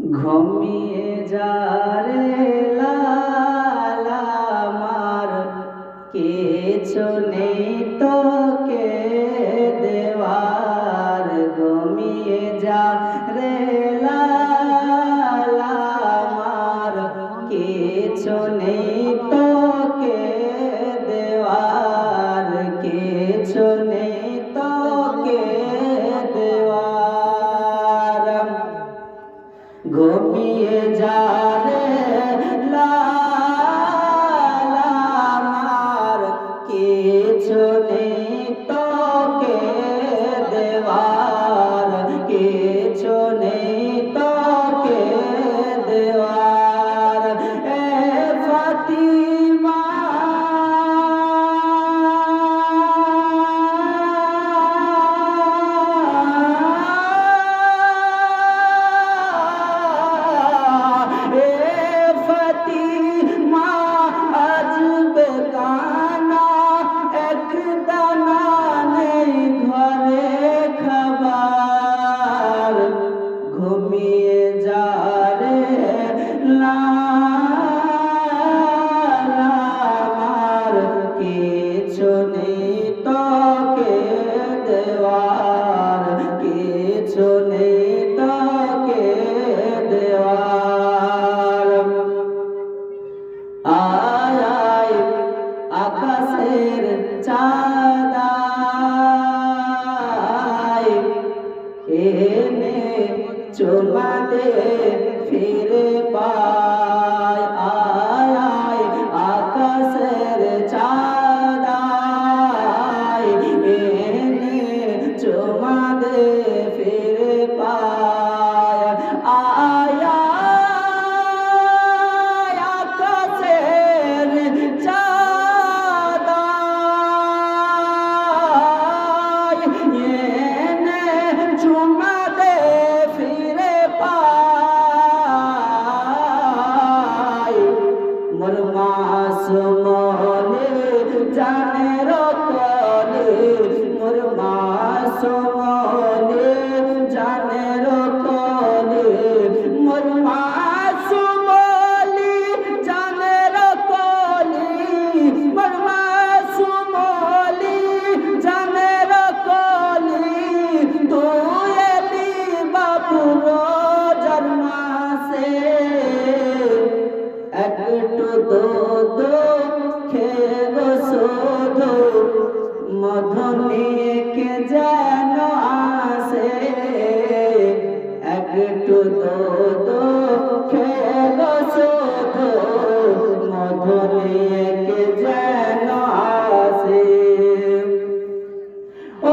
ঘুমিয়ে যা রে লালা আমার, কিছু নেই তোকে দেওয়ার। ঘুমিয়ে যা রে লালা আমার, কিছু নেই তোকে দেওয়ার, কিছু নেই তোকে দেওয়ার। ঘুমিয়ে যা রে লালা আমার, কিছু নেই তোকে দেওয়ার, কিছু নেই তোকে দেওয়ার। এ ফাতিমা ঘুমিয়ে যা রে লালা আমার, কিছু নেই তোকে দেওয়ার, কিছু নেই তোকে দেওয়ার। আয় আয় আকাশের চাঁদ আয়, এনে চুমা দে ফিরে পায়। আয় আয় আকাশের চাঁদ আয়, এনে চুমা দে ফিরে পায়। আয় আয় আকাশের চাঁদ আয়, এনে চুমা দে ফিরে পায়। মোর মাসুমনে জানের কলে, মোর মাসুমনে জানের কলে, মোর মাসুমলি জানের কলে, মোর মাসুমলি জানের কলে। তুই এলি বাপুর জন্মাসে, একটু দুধ খেয়ে গো শুধু, মধু নিয়ে কে যেন আসে। একটু দুধ খেয়ে গো শুধু, মধু নিয়ে কে যেন আসে।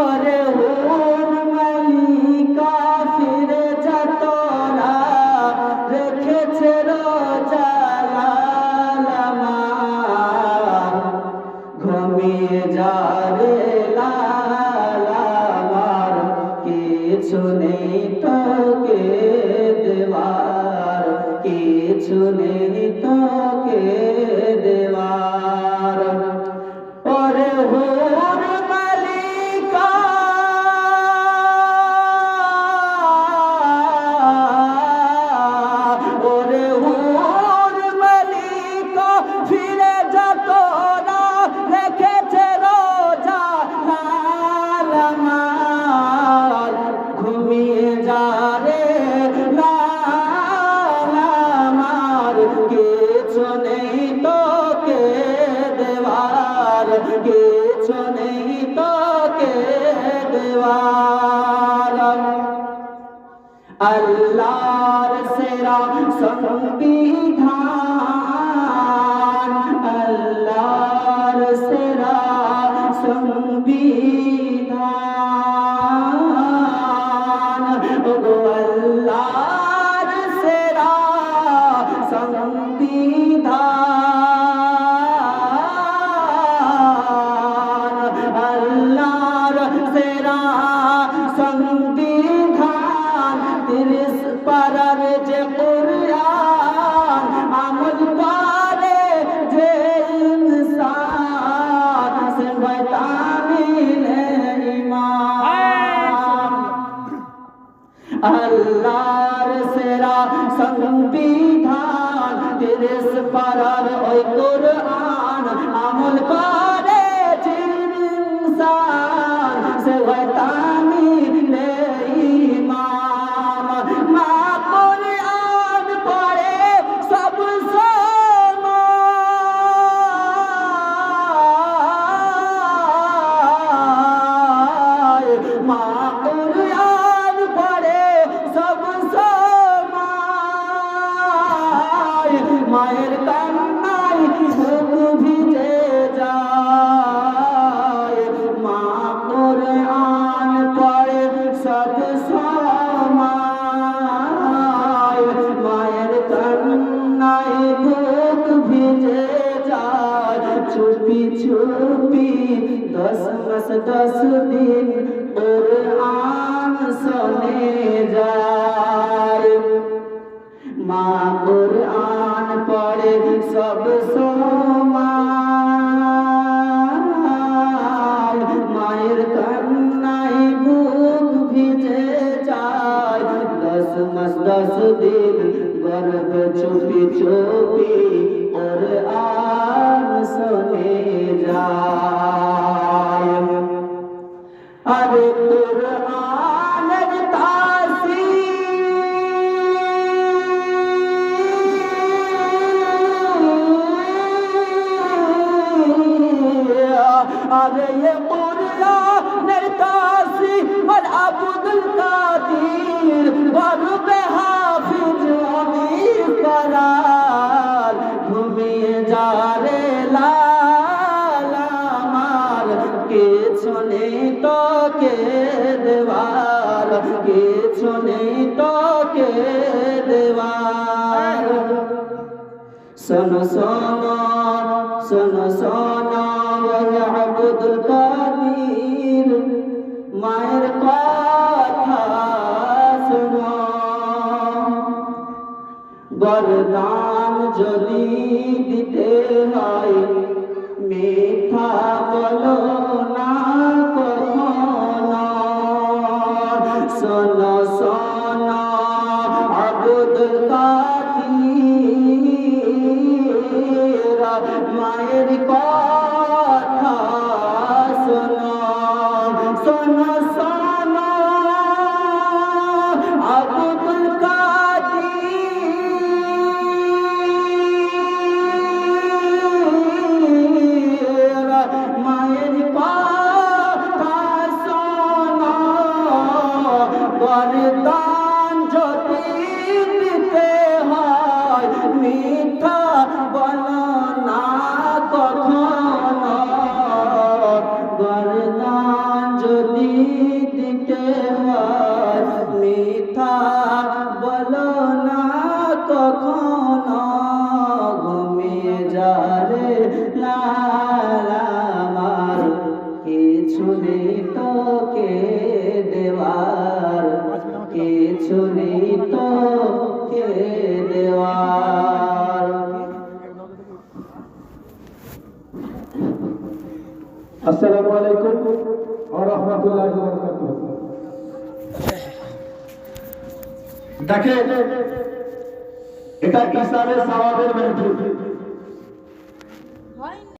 ওরে হুর মালিকা ফিরে যা তোরা, রেখেছে রোজা আমার। ঘুমিয়ে যা রে লালা আমার, কিছু নেই তোকে দেওয়ার, কিছু নেই তোকে দেওয়ার। ওরে হুর মালিকা ওরে হুর মালিকা ফিরে যা তোরা, রেখেছে রোজা লালা আমার। ঘুমিয়ে যা রে লালা আমার, কিছু নেই তোকে দেওয়ার, কিছু নেই তোকে দেওয়ার। আল্লাহর সেরা সংবিধান, আল্লাহর সেরা সংবিধান, ওগো আল্লাহর সেরা সংবিধান, আল্লাহর সেরা সংবিধান। 30 পারার যে কুরআন, আমল করে যে ইনসান, সে তামিলে ঈমান। আল্লাহর সেরা সংবিধান 30 পারার ওই কোরআন আমল করে ইনসান সে হয় তামিলে ইমাম মা কোরআন পড়ে সব সময় মা কোরআন পড়ে সব সময় মায়ের কান্নায় বুক ভিজে যায় মা কোরআন পড়ে সব সময় মায়ের কান্নায় বুক ভিজে যায় চুপি চুপি 10 মাস 10 দিন কোরআন শুনে যায় মা কোরআন পড়ে সব সময় মায়ের কান্নায় বুক ভিজে যায় 10 মাস 10 দিন গর্ভ চুপি চুপি কোরআন শুনে যায় আরে কোরআনের আরে ये कुरानेर तासी और अब्दुल कादिर बरब हाफिज अमीर करार घूमिए जा रे लाल আমার কিছু নেই তোকে দেওয়ার কিছু নেই তোকে দেওয়ার শোনো শোনো শোনো শোনো আব্দুল কাদির মায়ের কথা শোনো বরদান যদি দিতে হয় মিথ্যা বলো না কখনো শোনো শোনো আব্দুল কাদির মায়ের কথা শোনো শোনো শোনো আব্দুল কাদির মায়ের কথা শোনো বরদান যদি দিতে হয় মিথ্যা বলো না কখনো বরদান যদি দিতে হয় মিথ্যা বলো না কখনো ঘুমিয়ে যা রে লাল আমার কিছু নেই তোকে দেওয়ার কিছু নেই তোকে দেওয়ার আসসালামু আলাইকুম ওয়া রাহমাতুল্লাহি ওয়া বারাকাতুহু। দেখেন এটা ইসলামের সওয়াবের মাহফিল।